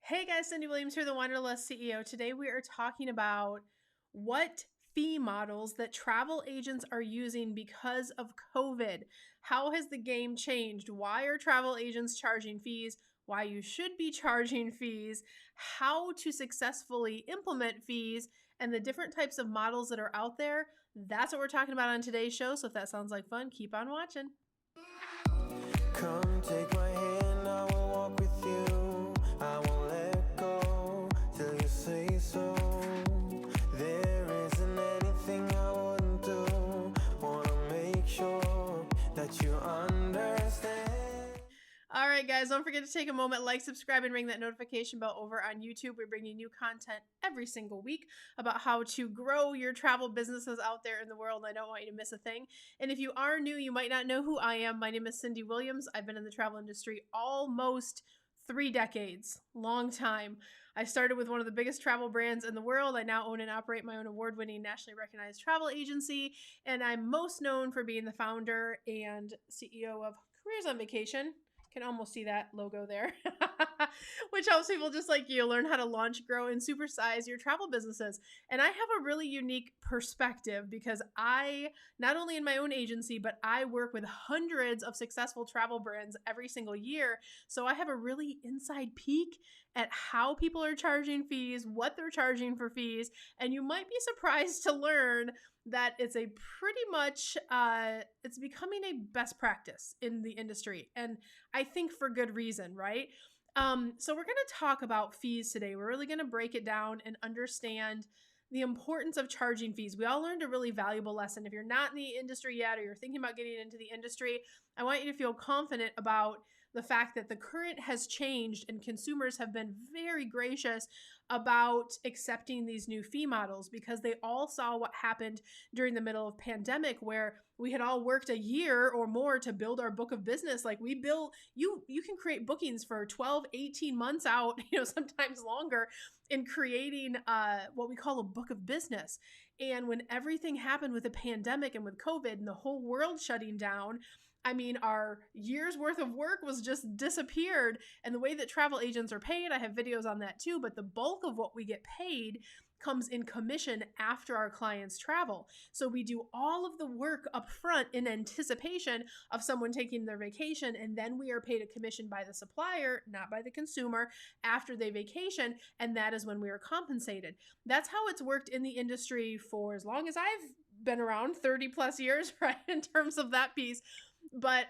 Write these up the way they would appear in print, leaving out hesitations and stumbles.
Hey guys, Cyndi Williams here, the Wanderlust CEO. Today we are talking about what fee models that travel agents are using because of COVID. How has the game changed? Why are travel agents charging fees? Why you should be charging fees? How to successfully implement fees and the different types of models that are out there. That's what we're talking about on today's show. So if that sounds like fun, keep on watching. Come take my hand, I will walk with you. I won't let go till you say so. There isn't anything I wouldn't do. Wanna make sure that you understand. All right, guys, don't forget to take a moment, like, subscribe, and ring that notification bell over on YouTube. We're bringing new content every single week about how to grow your travel businesses out there in the world. I don't want you to miss a thing. And if you are new, you might not know who I am. My name is Cyndi Williams. I've been in the travel industry almost 3 decades, long time. I started with one of the biggest travel brands in the world. I now own and operate my own award-winning nationally recognized travel agency, and I'm most known for being the founder and CEO of Careers on Vacation. Can almost see that logo there, which helps people just like you learn how to launch, grow, and supersize your travel businesses. And I have a really unique perspective because I, not only in my own agency, but I work with hundreds of successful travel brands every single year. So I have a really inside peek at how people are charging fees, what they're charging for fees, and you might be surprised to learn that it's a pretty much, it's becoming a best practice in the industry. And I think for good reason, right? So we're going to talk about fees today. We're really going to break it down and understand the importance of charging fees. We all learned a really valuable lesson. If you're not in the industry yet, or you're thinking about getting into the industry, I want you to feel confident about the fact that the current has changed and consumers have been very gracious about accepting these new fee models because they all saw what happened during the middle of pandemic, where we had all worked a year or more to build our book of business. Like we build, you can create bookings for 12, 18 months out, sometimes longer, in creating what we call a book of business. And when everything happened with the pandemic and with COVID and the whole world shutting down, I mean, our year's worth of work was just disappeared. And the way that travel agents are paid, I have videos on that too, but the bulk of what we get paid comes in commission after our clients travel. So we do all of the work up front in anticipation of someone taking their vacation, and then we are paid a commission by the supplier, not by the consumer, after they vacation, and that is when we are compensated. That's how it's worked in the industry for as long as I've been around, 30 plus years, right, in terms of that piece. But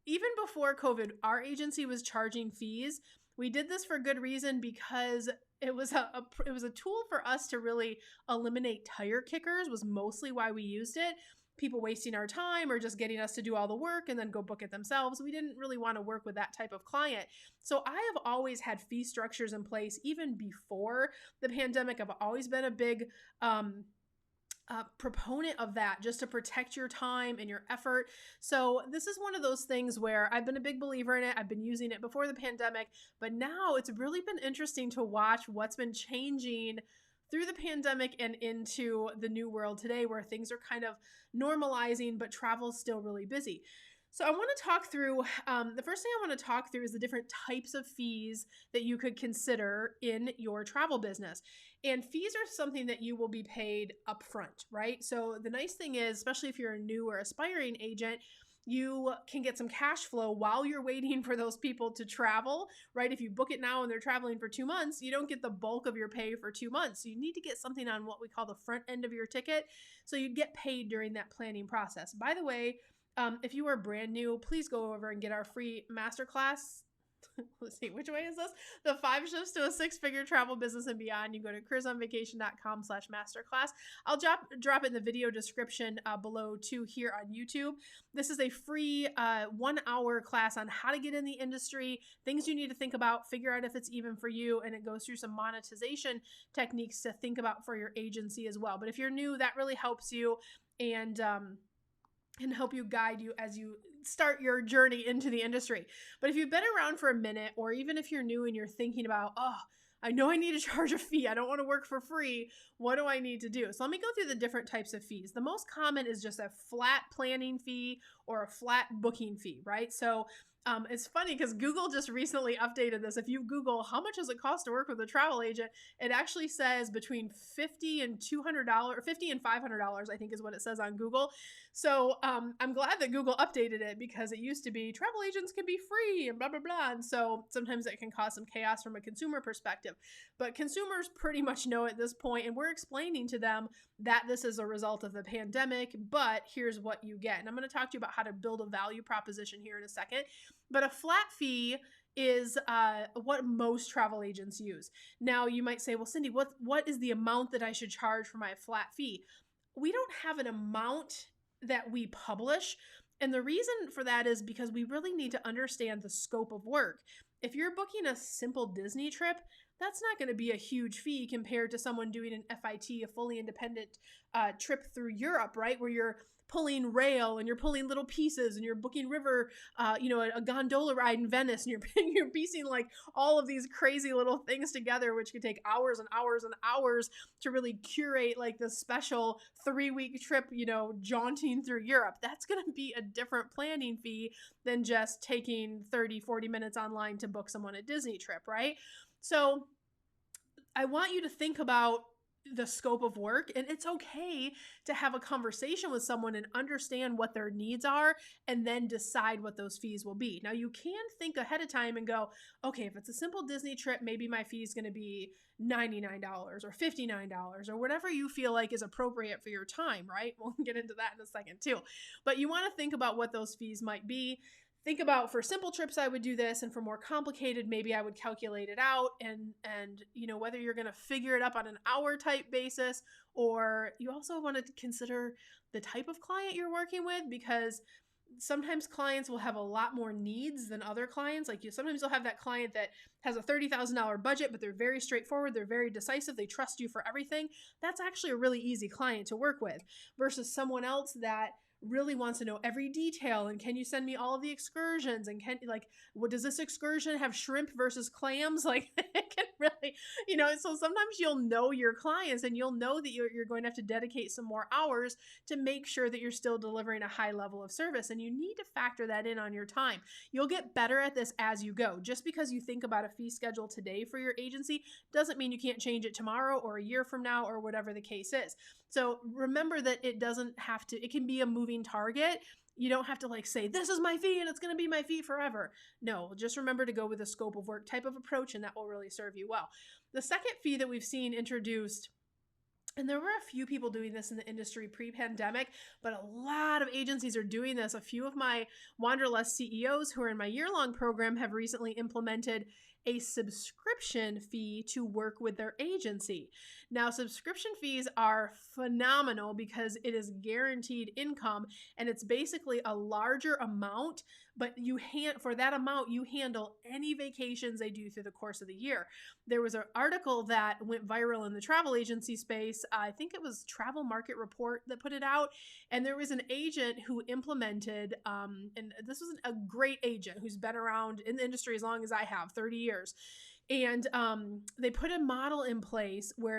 even before COVID, our agency was charging fees. We did this for good reason because it was a tool for us to really eliminate tire kickers, was mostly why we used it. People wasting our time or just getting us to do all the work and then go book it themselves. We didn't really want to work with that type of client. So I have always had fee structures in place even before the pandemic. I've always been a big proponent of that, just to protect your time and your effort. So this is one of those things where I've been a big believer in it. I've been using it before the pandemic, but now it's really been interesting to watch what's been changing through the pandemic and into the new world today, where things are kind of normalizing, but travel's still really busy. So I want to talk through, the first thing I want to talk through is the different types of fees that you could consider in your travel business. And fees are something that you will be paid upfront, right? So the nice thing is, especially if you're a new or aspiring agent, you can get some cash flow while you're waiting for those people to travel, right? If you book it now and they're traveling for 2 months, you don't get the bulk of your pay for 2 months. So you need to get something on what we call the front end of your ticket. So you get paid during that planning process. By the way, if you are brand new, please go over and get our free masterclass. Let's see, which way is this? The 5 shifts to a 6-figure travel business and beyond. You go to careersonvacation.com/masterclass. I'll drop it in the video description below too here on YouTube. This is a free 1-hour class on how to get in the industry, things you need to think about, figure out if it's even for you, and it goes through some monetization techniques to think about for your agency as well. But if you're new, that really helps you and help you guide you as you start your journey into the industry. But if you've been around for a minute, or even if you're new and you're thinking about, I know I need to charge a fee, I don't want to work for free, what do I need to do? So let me go through the different types of fees. The most common is just a flat planning fee or a flat booking fee, right? So It's funny because Google just recently updated this. If you Google how much does it cost to work with a travel agent, it actually says between $50 and $200, $50 and $500, I think is what it says on Google. So I'm glad that Google updated it, because it used to be travel agents can be free and blah, blah, blah. And so sometimes it can cause some chaos from a consumer perspective. But consumers pretty much know at this point, and we're explaining to them that this is a result of the pandemic, but here's what you get. And I'm going to talk to you about how to build a value proposition here in a second. But a flat fee is what most travel agents use. Now you might say, well, Cyndi, what is the amount that I should charge for my flat fee? We don't have an amount that we publish. And the reason for that is because we really need to understand the scope of work. If you're booking a simple Disney trip, that's not going to be a huge fee compared to someone doing an FIT, a fully independent trip through Europe, right? Where you're pulling rail and you're pulling little pieces and you're booking river, a gondola ride in Venice, and you're piecing like all of these crazy little things together, which could take hours and hours and hours to really curate like this special 3-week trip, jaunting through Europe. That's going to be a different planning fee than just taking 30, 40 minutes online to book someone a Disney trip, right? So I want you to think about the scope of work, and it's okay to have a conversation with someone and understand what their needs are and then decide what those fees will be. Now you can think ahead of time and go, okay, if it's a simple Disney trip, maybe my fee is going to be $99 or $59 or whatever you feel like is appropriate for your time, right? We'll get into that in a second too. But you want to think about what those fees might be. Think about, for simple trips, I would do this, and for more complicated, maybe I would calculate it out, and whether you're going to figure it up on an hour type basis, or you also want to consider the type of client you're working with, because sometimes clients will have a lot more needs than other clients. Like sometimes you'll have that client that has a $30,000 budget, but they're very straightforward. They're very decisive. They trust you for everything. That's actually a really easy client to work with, versus someone else that really wants to know every detail, and can you send me all of the excursions, and what does this excursion have, shrimp versus clams? Like it can really, so sometimes you'll know your clients, and you'll know that you're going to have to dedicate some more hours to make sure that you're still delivering a high level of service, and you need to factor that in on your time. You'll get better at this as you go. Just because you think about a fee schedule today for your agency doesn't mean you can't change it tomorrow or a year from now or whatever the case is. So remember that it can be a moving target. You don't have to say, this is my fee and it's going to be my fee forever. No, just remember to go with a scope of work type of approach, and that will really serve you well. The second fee that we've seen introduced, and there were a few people doing this in the industry pre-pandemic, but a lot of agencies are doing this. A few of my Wanderlust CEOs who are in my year-long program have recently implemented a subscription fee to work with their agency. Now, subscription fees are phenomenal because it is guaranteed income, and it's basically a larger amount, but for that amount, you handle any vacations they do through the course of the year. There was an article that went viral in the travel agency space. I think it was Travel Market Report that put it out. And there was an agent who implemented, and this was a great agent who's been around in the industry as long as I have, 30 years. And they put a model in place where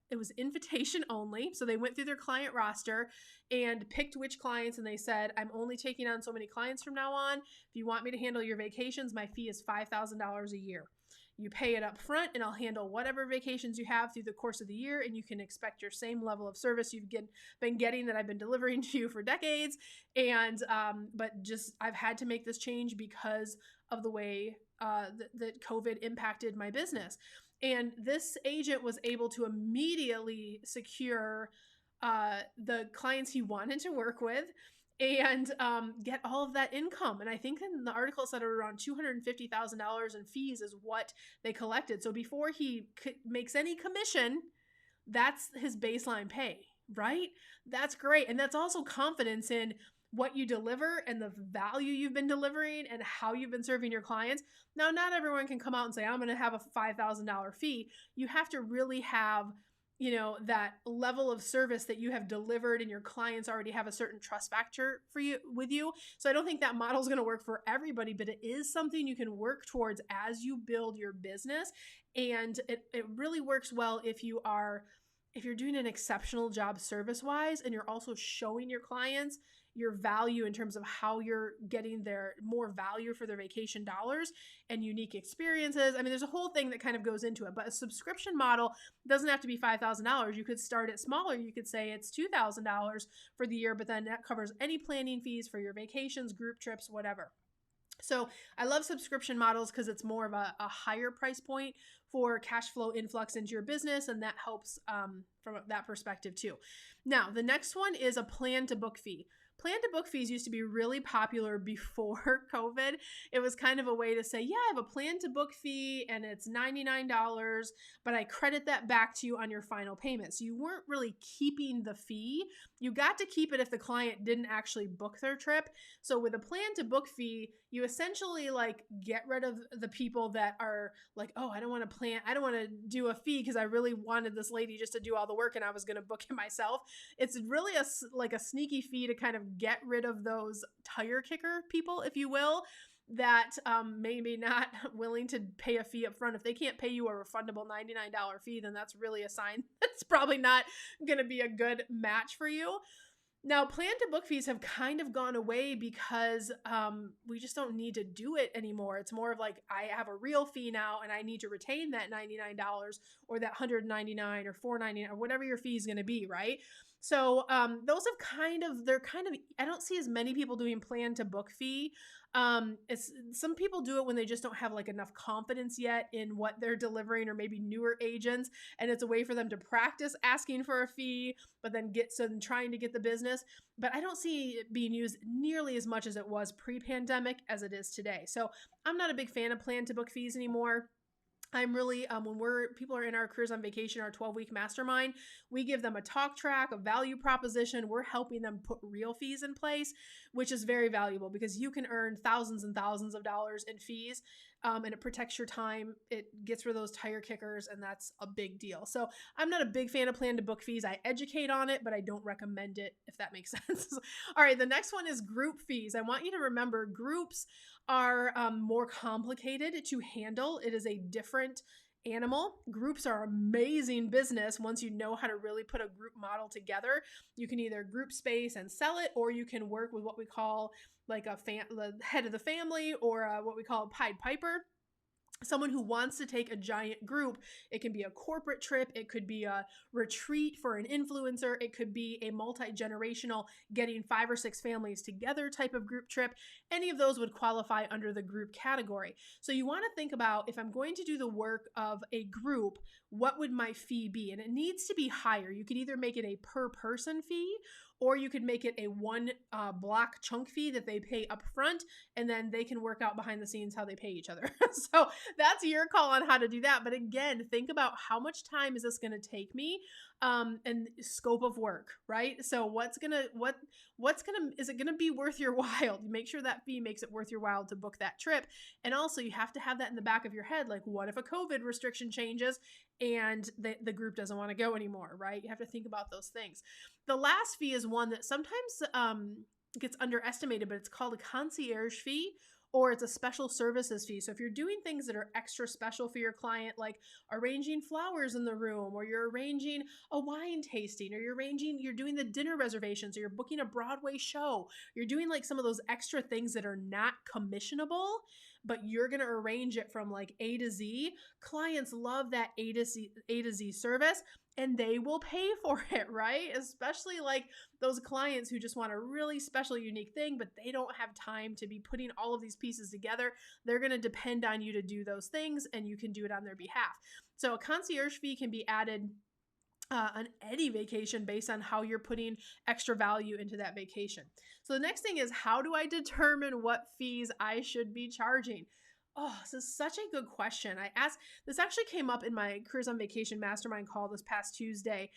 it was invitation only. So they went through their client roster and picked which clients, and they said, I'm only taking on so many clients from now on. If you want me to handle your vacations, my fee is $5,000 a year. You pay it up front, and I'll handle whatever vacations you have through the course of the year, and you can expect your same level of service you've been getting that I've been delivering to you for decades. And but just I've had to make this change because of the way that COVID impacted my business. And this agent was able to immediately secure the clients he wanted to work with and get all of that income. And I think in the article it said around $250,000 in fees is what they collected. So before he makes any commission, that's his baseline pay, right? That's great. And that's also confidence in what you deliver and the value you've been delivering and how you've been serving your clients. Now, not everyone can come out and say, I'm going to have a $5,000 fee. You have to really have, that level of service that you have delivered, and your clients already have a certain trust factor with you. So I don't think that model is going to work for everybody, but it is something you can work towards as you build your business. And it really works well if you're doing an exceptional job service-wise, and you're also showing your clients your value in terms of how you're getting their more value for their vacation dollars and unique experiences. I mean, there's a whole thing that kind of goes into it, but a subscription model doesn't have to be $5,000. You could start it smaller. You could say it's $2,000 for the year, but then that covers any planning fees for your vacations, group trips, whatever. So I love subscription models because it's more of a higher price point for cash flow influx into your business, and that helps from that perspective too. Now, the next one is a plan to book fee. Plan to book fees used to be really popular before COVID. It was kind of a way to say, yeah, I have a plan to book fee and it's $99, but I credit that back to you on your final payment. So you weren't really keeping the fee. You got to keep it if the client didn't actually book their trip. So with a plan to book fee, you essentially like get rid of the people that are like, oh, I don't want to do a fee because I really wanted this lady just to do all the work and I was going to book it myself. It's really a sneaky fee to kind of get rid of those tire kicker people, if you will, that maybe not willing to pay a fee up front. If they can't pay you a refundable $99 fee, then that's really a sign that's probably not going to be a good match for you. Now, plan to book fees have kind of gone away because we just don't need to do it anymore. It's more of like, I have a real fee now and I need to retain that $99 or that $199 or $499 or whatever your fee is going to be, right? So those have they're kind of, I don't see as many people doing plan to book fee. Some people do it when they just don't have like enough confidence yet in what they're delivering, or maybe newer agents, and it's a way for them to practice asking for a fee, but then trying to get the business. But I don't see it being used nearly as much as it was pre-pandemic as it is today. So I'm not a big fan of plan to book fees anymore. I'm really, when people are in our Careers on Vacation, our 12-week mastermind, we give them a talk track, a value proposition. We're helping them put real fees in place, which is very valuable because you can earn thousands and thousands of dollars in fees, and it protects your time. It gets rid of those tire kickers, and that's a big deal. So I'm not a big fan of plan to book fees. I educate on it, but I don't recommend it, if that makes sense. All right, the next one is group fees. I want you to remember groups are more complicated to handle. It is a different animal. Groups are amazing business once you know how to really put a group model together. You can either group space and sell it, or you can work with what we call like the head of the family, or what we call a Pied Piper. Someone who wants to take a giant group. It can be a corporate trip. It could be a retreat for an influencer. It could be a multi-generational getting 5 or 6 families together type of group trip. Any of those would qualify under the group category. So you want to think about, if I'm going to do the work of a group, what would my fee be? And it needs to be higher. You could either make it a per person fee, or you could make it a one block chunk fee that they pay up front, and then they can work out behind the scenes how they pay each other. So that's your call on how to do that. But again, think about how much time is this going to take me, and scope of work, right? So is it going to be worth your while? Make sure that fee makes it worth your while to book that trip. And also you have to have that in the back of your head. Like, what if a COVID restriction changes and the group doesn't want to go anymore, right? You have to think about those things. The last fee is one that sometimes gets underestimated, but it's called a concierge fee, or it's a special services fee. So if you're doing things that are extra special for your client, like arranging flowers in the room, or you're arranging a wine tasting, or you're doing the dinner reservations, or you're booking a Broadway show, you're doing like some of those extra things that are not commissionable, but you're going to arrange it from like A to Z. Clients love that A to Z service, and they will pay for it, right? Especially like those clients who just want a really special, unique thing, but they don't have time to be putting all of these pieces together. They're going to depend on you to do those things, and you can do it on their behalf. So a concierge fee can be added on any vacation based on how you're putting extra value into that vacation. So the next thing is, how do I determine what fees I should be charging? Oh, this is such a good question. This actually came up in my Careers on Vacation mastermind call this past Tuesday.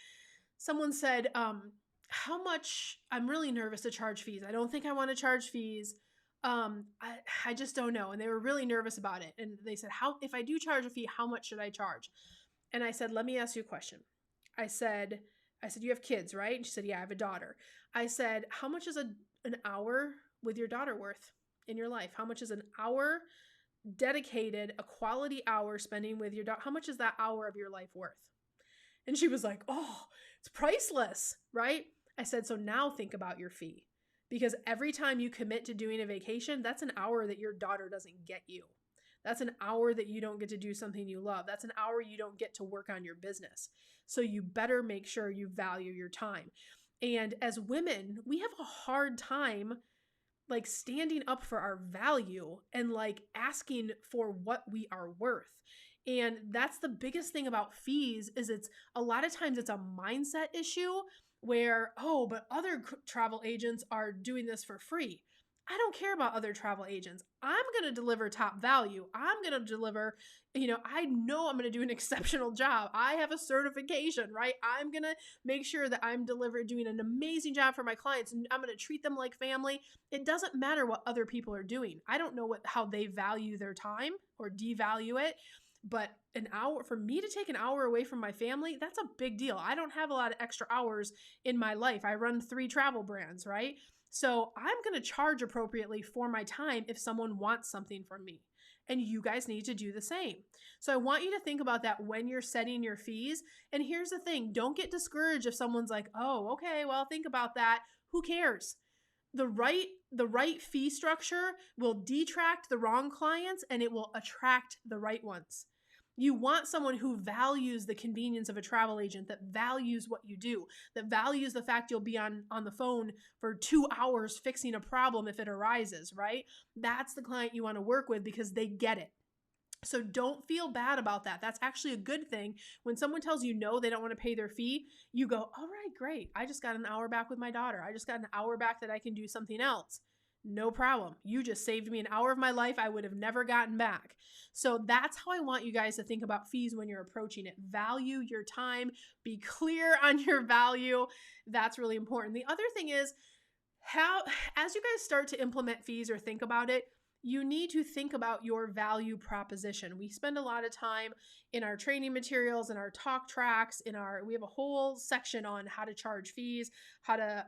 Someone said, how much, I'm really nervous to charge fees. I don't think I want to charge fees. I just don't know. And they were really nervous about it. And they said, if I do charge a fee, how much should I charge? And I said, let me ask you a question. I said, you have kids, right? And she said, yeah, I have a daughter. I said, how much is an hour with your daughter worth in your life? How much is an hour dedicated, a quality hour spending with your daughter? How much is that hour of your life worth? And she was like, oh, it's priceless, right? I said, so now think about your fee. because every time you commit to doing a vacation, that's an hour that your daughter doesn't get you. That's an hour that you don't get to do something you love. That's an hour you don't get to work on your business. So you better make sure you value your time. And as women, we have a hard time like standing up for our value and like asking for what we are worth. And that's the biggest thing about fees is it's a lot of times it's a mindset issue where, oh, but other travel agents are doing this for free. I don't care about other travel agents. I'm going to deliver top value. I'm going to deliver, I know I'm going to do an exceptional job. I have a certification, right? I'm going to make sure that I'm doing an amazing job for my clients, and I'm going to treat them like family. It doesn't matter what other people are doing. I don't know how they value their time or devalue it. But an hour, for me to take an hour away from my family, that's a big deal. I don't have a lot of extra hours in my life. I run 3 travel brands, right? So I'm going to charge appropriately for my time if someone wants something from me. And you guys need to do the same. So I want you to think about that when you're setting your fees. And here's the thing, don't get discouraged if someone's like, oh, okay, well, think about that. Who cares? The right fee structure will detract the wrong clients and it will attract the right ones. You want someone who values the convenience of a travel agent, that values what you do, that values the fact you'll be on the phone for 2 hours fixing a problem if it arises, right? That's the client you want to work with because they get it. So don't feel bad about that. That's actually a good thing. When someone tells you no, they don't want to pay their fee, you go, all right, great. I just got an hour back with my daughter. I just got an hour back that I can do something else. No problem. You just saved me an hour of my life I would have never gotten back. So that's how I want you guys to think about fees when you're approaching it. Value your time. Be clear on your value. That's really important. The other thing is as you guys start to implement fees or think about it, you need to think about your value proposition. We spend a lot of time in our training materials, in our talk tracks, we have a whole section on how to charge fees, how to,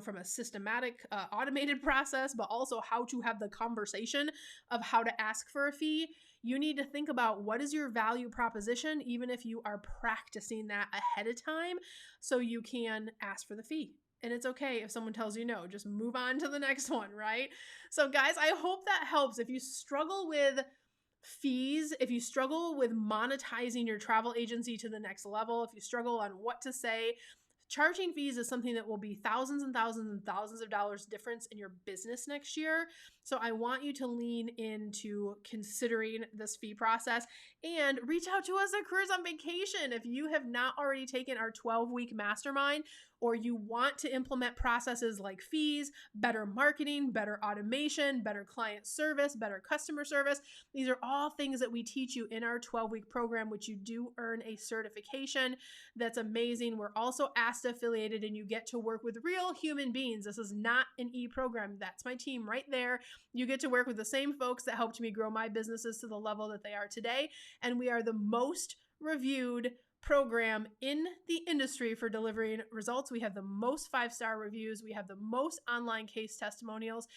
from a systematic, automated process, but also how to have the conversation of how to ask for a fee. You need to think about what is your value proposition, even if you are practicing that ahead of time, so you can ask for the fee. And it's okay if someone tells you no, just move on to the next one, right? So guys, I hope that helps. If you struggle with fees, if you struggle with monetizing your travel agency to the next level, if you struggle on what to say, charging fees is something that will be thousands and thousands and thousands of dollars difference in your business next year. So I want you to lean into considering this fee process and reach out to us at Careers on Vacation. If you have not already taken our 12-week mastermind, or you want to implement processes like fees, better marketing, better automation, better client service, better customer service, these are all things that we teach you in our 12-week program, which you do earn a certification. That's amazing. We're also ASTA affiliated and you get to work with real human beings. This is not an e-program. That's my team right there. You get to work with the same folks that helped me grow my businesses to the level that they are today. And we are the most reviewed program in the industry for delivering results. We have the most 5-star reviews. We have the most online case testimonials.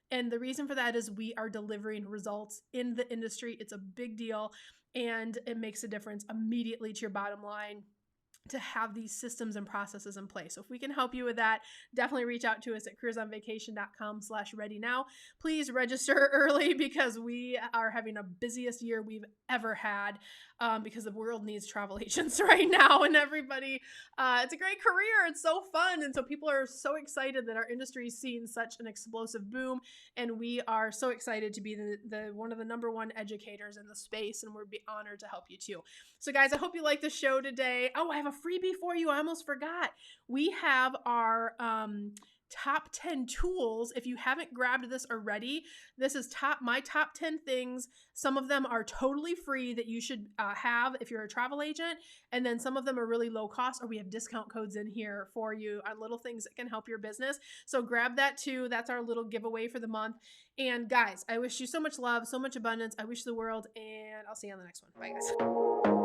And the reason for that is we are delivering results in the industry. It's a big deal and it makes a difference immediately to your bottom line to have these systems and processes in place. So if we can help you with that, definitely reach out to us at careersonvacation.com/ready now. Please register early because we are having the busiest year we've ever had because the world needs travel agents right now and everybody. It's a great career. It's so fun. And so people are so excited that our industry is seeing such an explosive boom. And we are so excited to be the one of the number one educators in the space. And we're honored to help you too. So guys, I hope you like the show today. Oh, I have a freebie for you. I almost forgot. We have our top 10 tools. If you haven't grabbed this already, this is my top 10 things. Some of them are totally free that you should have if you're a travel agent. And then some of them are really low cost, or we have discount codes in here for you on little things that can help your business. So grab that too. That's our little giveaway for the month. And guys, I wish you so much love, so much abundance. I wish the world, and I'll see you on the next one. Bye guys.